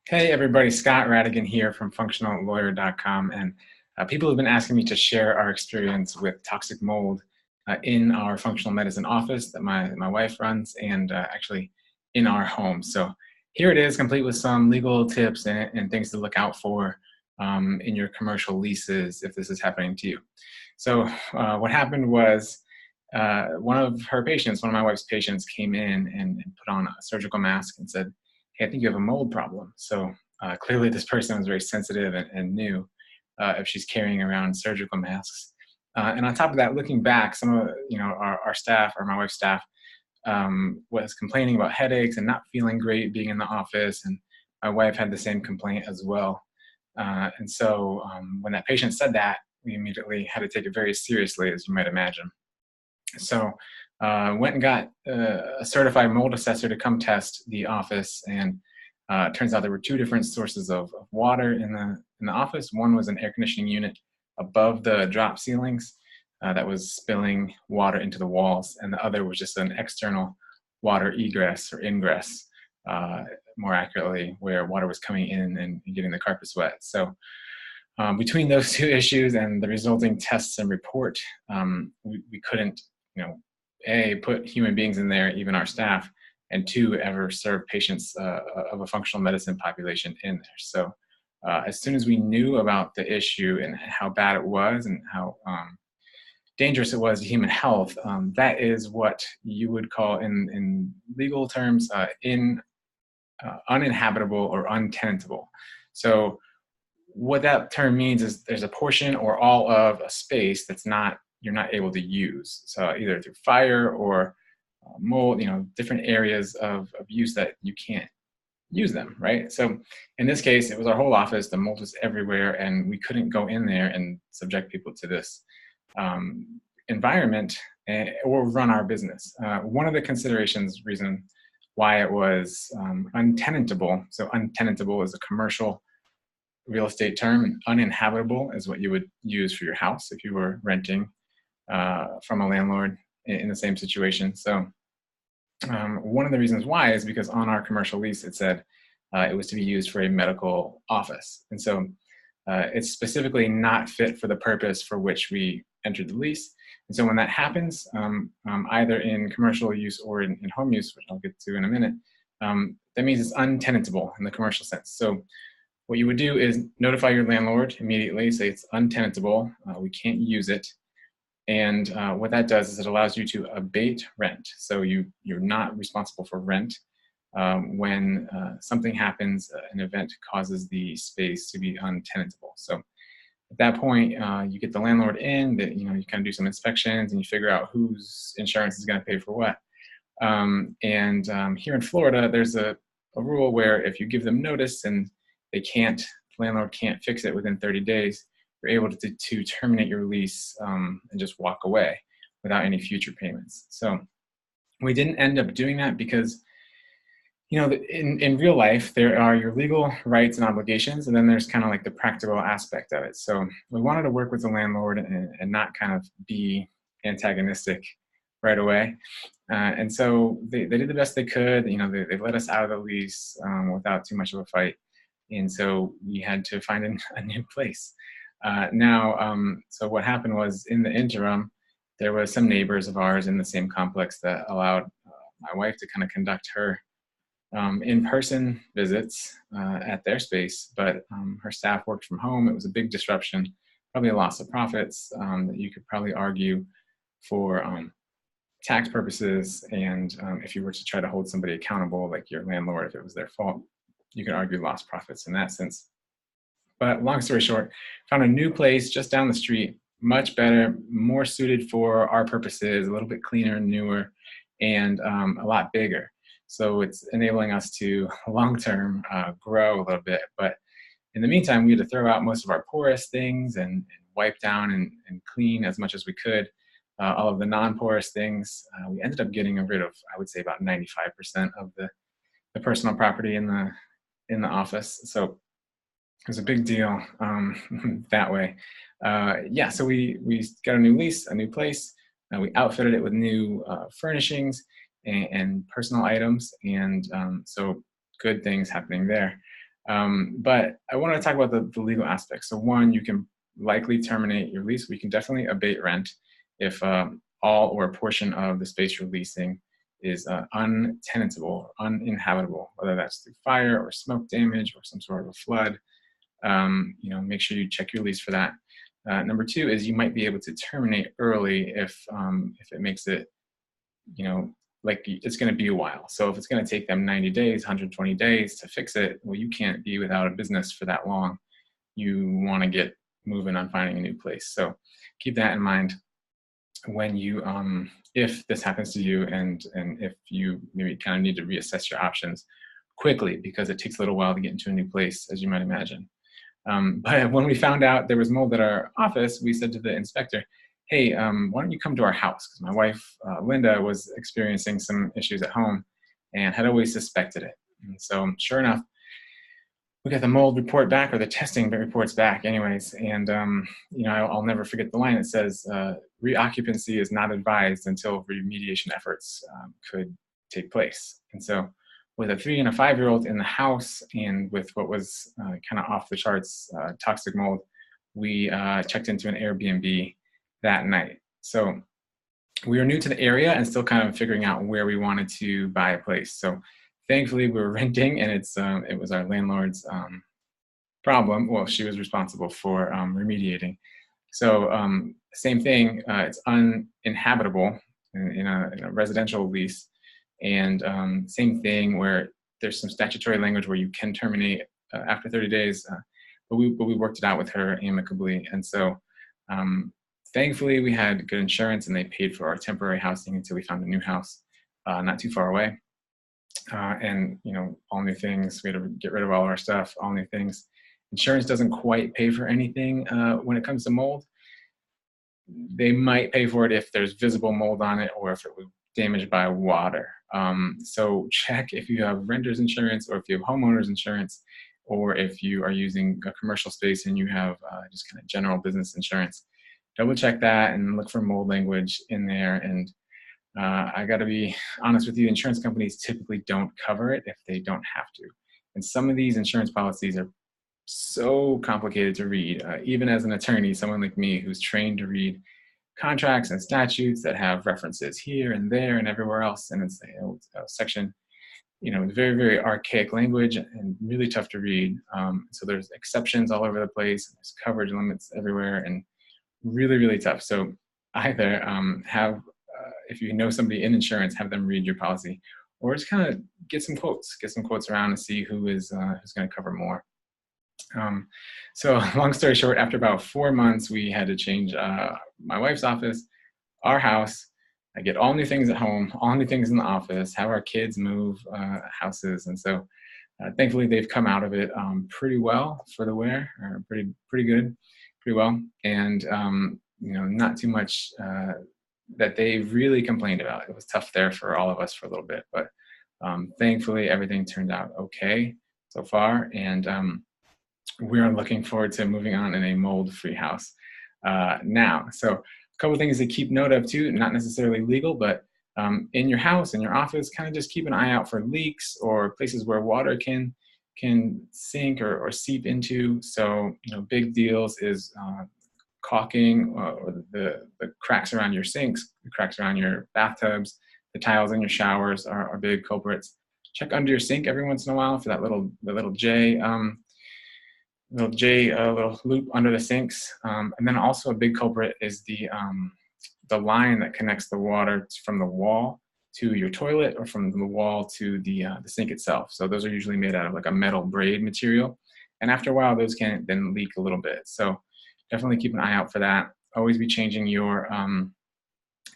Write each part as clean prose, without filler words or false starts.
Hey everybody, Scott Radigan here from functionallawyer.com. And people have been asking me to share our experience with toxic mold in our functional medicine office that my wife runs and actually in our home. So here it is, complete with some legal tips and things to look out for in your commercial leases if this is happening to you. So what happened was one of her patients, one of my wife's patients, came in and put on a surgical mask and said, "Hey, I think you have a mold problem." So clearly this person was very sensitive and knew if she's carrying around surgical masks. And on top of that, looking back, some of our staff, or my wife's staff, was complaining about headaches and not feeling great being in the office. And my wife had the same complaint as well. And so when that patient said that, we immediately had to take it very seriously, as you might imagine. So went and got a certified mold assessor to come test the office, and it turns out there were two different sources of water in the office. One was an air conditioning unit above the drop ceilings that was spilling water into the walls, and the other was just an external water egress or ingress, more accurately, where water was coming in and getting the carpets wet. So between those two issues and the resulting tests and report, we couldn't, A, put human beings in there, even our staff, and two, ever serve patients of a functional medicine population in there. So as soon as we knew about the issue and how bad it was and how dangerous it was to human health, that is what you would call in legal terms uninhabitable or untenantable. So what that term means is there's a portion or all of a space that's you're not able to use. So either through fire or mold, different areas of use that you can't use them, right? So in this case, it was our whole office. The mold was everywhere, and we couldn't go in there and subject people to this environment or run our business. One of the reason why it was untenantable. So untenantable is a commercial real estate term. Uninhabitable is what you would use for your house if you were renting from a landlord in the same situation. So one of the reasons why is because on our commercial lease it said it was to be used for a medical office. And so it's specifically not fit for the purpose for which we entered the lease. And so when that happens, either in commercial use or in home use, which I'll get to in a minute, that means it's untenantable in the commercial sense. So what you would do is notify your landlord immediately, say it's untenantable, we can't use it. And what that does is it allows you to abate rent. So you're not responsible for rent when something happens, an event causes the space to be untenantable. So at that point, you get the landlord in, that you kind of do some inspections and you figure out whose insurance is going to pay for what. Here in Florida, there's a rule where if you give them notice and the landlord can't fix it within 30 days, you're able to terminate your lease and just walk away without any future payments. So we didn't end up doing that because, in real life, there are your legal rights and obligations, and then there's kind of like the practical aspect of it. So we wanted to work with the landlord and not kind of be antagonistic right away. And so they did the best they could. They let us out of the lease without too much of a fight. And so we had to find a new place. So what happened was, in the interim, there was some neighbors of ours in the same complex that allowed my wife to kind of conduct her in-person visits at their space, but her staff worked from home. It was a big disruption, probably a loss of profits that you could probably argue for tax purposes. And if you were to try to hold somebody accountable, like your landlord, if it was their fault, you can argue lost profits in that sense. But long story short, found a new place just down the street, much better, more suited for our purposes, a little bit cleaner, newer, and a lot bigger. So it's enabling us to long-term grow a little bit. But in the meantime, we had to throw out most of our porous things and wipe down and clean as much as we could. All of the non-porous things, we ended up getting rid of, I would say, about 95% of the personal property in the office. So it was a big deal that way. So we got a new lease, a new place. We outfitted it with new furnishings and personal items, and so good things happening there. But I want to talk about the legal aspects. So one, you can likely terminate your lease. We can definitely abate rent if all or a portion of the space you're leasing is untenantable or uninhabitable, whether that's through fire or smoke damage or some sort of a flood. Make sure you check your lease for that. Number two is you might be able to terminate early if it makes it, like it's going to be a while. So if it's going to take them 90 days, 120 days to fix it, well, you can't be without a business for that long. You want to get moving on finding a new place. So keep that in mind when you, if this happens to you, and if you maybe kind of need to reassess your options quickly, because it takes a little while to get into a new place, as you might imagine. But when we found out there was mold at our office, we said to the inspector, hey, why don't you come to our house? Because my wife, Linda, was experiencing some issues at home and had always suspected it. And so sure enough, we got the mold report back, or the testing reports back anyways. And, I'll never forget the line. It says, reoccupancy is not advised until remediation efforts could take place. And so with a 3 and a 5-year-old in the house, and with what was kind of off the charts toxic mold, we checked into an Airbnb that night. So we were new to the area and still kind of figuring out where we wanted to buy a place. So thankfully we were renting, and it was our landlord's problem. Well, she was responsible for remediating. So same thing, it's uninhabitable in a residential lease. And same thing where there's some statutory language where you can terminate after 30 days, but we worked it out with her amicably. And so thankfully we had good insurance, and they paid for our temporary housing until we found a new house not too far away. And all new things, we had to get rid of all of our stuff, all new things. Insurance doesn't quite pay for anything when it comes to mold. They might pay for it if there's visible mold on it, or if it was damaged by water. So check if you have renter's insurance, or if you have homeowner's insurance, or if you are using a commercial space and you have just kind of general business insurance. Double check that and look for mold language in there. And I got to be honest with you, insurance companies typically don't cover it if they don't have to. And some of these insurance policies are so complicated to read. Even as an attorney, someone like me who's trained to read contracts and statutes that have references here and there and everywhere else, and it's a section, very, very archaic language and really tough to read. So there's exceptions all over the place, and there's coverage limits everywhere, and really, really tough. So either have, if you know somebody in insurance, have them read your policy, or just kind of get some quotes around and see who's going to cover more. So long story short, after about 4 months, we had to change my wife's office, our house. I get all new things at home, all new things in the office, have our kids move houses. And so thankfully they've come out of it pretty well for the wear, or pretty good, pretty well. And, not too much that they really complained about. It was tough there for all of us for a little bit, but thankfully everything turned out okay so far. And we are looking forward to moving on in a mold-free house now. So a couple of things to keep note of too, not necessarily legal, but in your house, in your office, kind of just keep an eye out for leaks or places where water can sink or seep into. So, big deals is caulking, or the cracks around your sinks, the cracks around your bathtubs, the tiles in your showers are big culprits. Check under your sink every once in a while for that little J little loop under the sinks. And then also a big culprit is the line that connects the water from the wall to your toilet, or from the wall to the sink itself. So those are usually made out of like a metal braid material. And after a while, those can then leak a little bit. So definitely keep an eye out for that. Always be changing your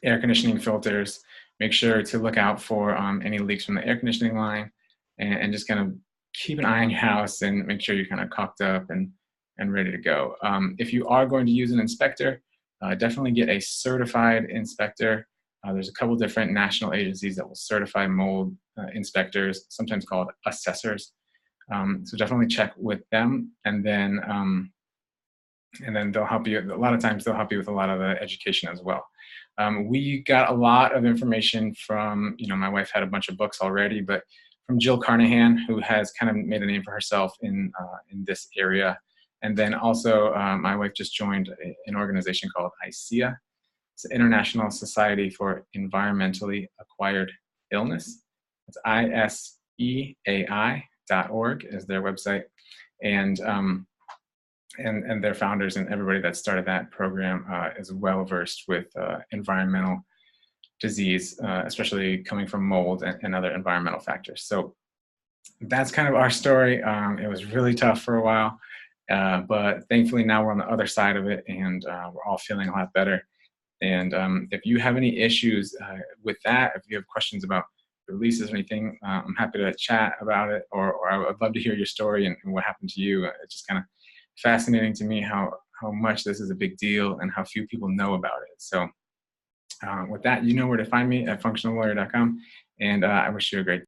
air conditioning filters. Make sure to look out for any leaks from the air conditioning line, and just kind of keep an eye on your house and make sure you're kind of caulked up and ready to go. If you are going to use an inspector, definitely get a certified inspector. There's a couple different national agencies that will certify mold inspectors, sometimes called assessors. So definitely check with them, and then they'll help you. A lot of times they'll help you with a lot of the education as well. We got a lot of information from, my wife had a bunch of books already, but from Jill Carnahan, who has kind of made a name for herself in this area. And then also, my wife just joined an organization called ISEA. It's the International Society for Environmentally Acquired Illness. It's ISEAI.org is their website. And their founders and everybody that started that program is well versed with environmental disease, especially coming from mold and other environmental factors. So that's kind of our story. It was really tough for a while, but thankfully now we're on the other side of it, and we're all feeling a lot better. And if you have any issues with that, if you have questions about releases or anything, I'm happy to chat about it, or I would love to hear your story and what happened to you. It's just kind of fascinating to me how much this is a big deal and how few people know about it. So with that, you know where to find me at functionallawyer.com, and I wish you a great day.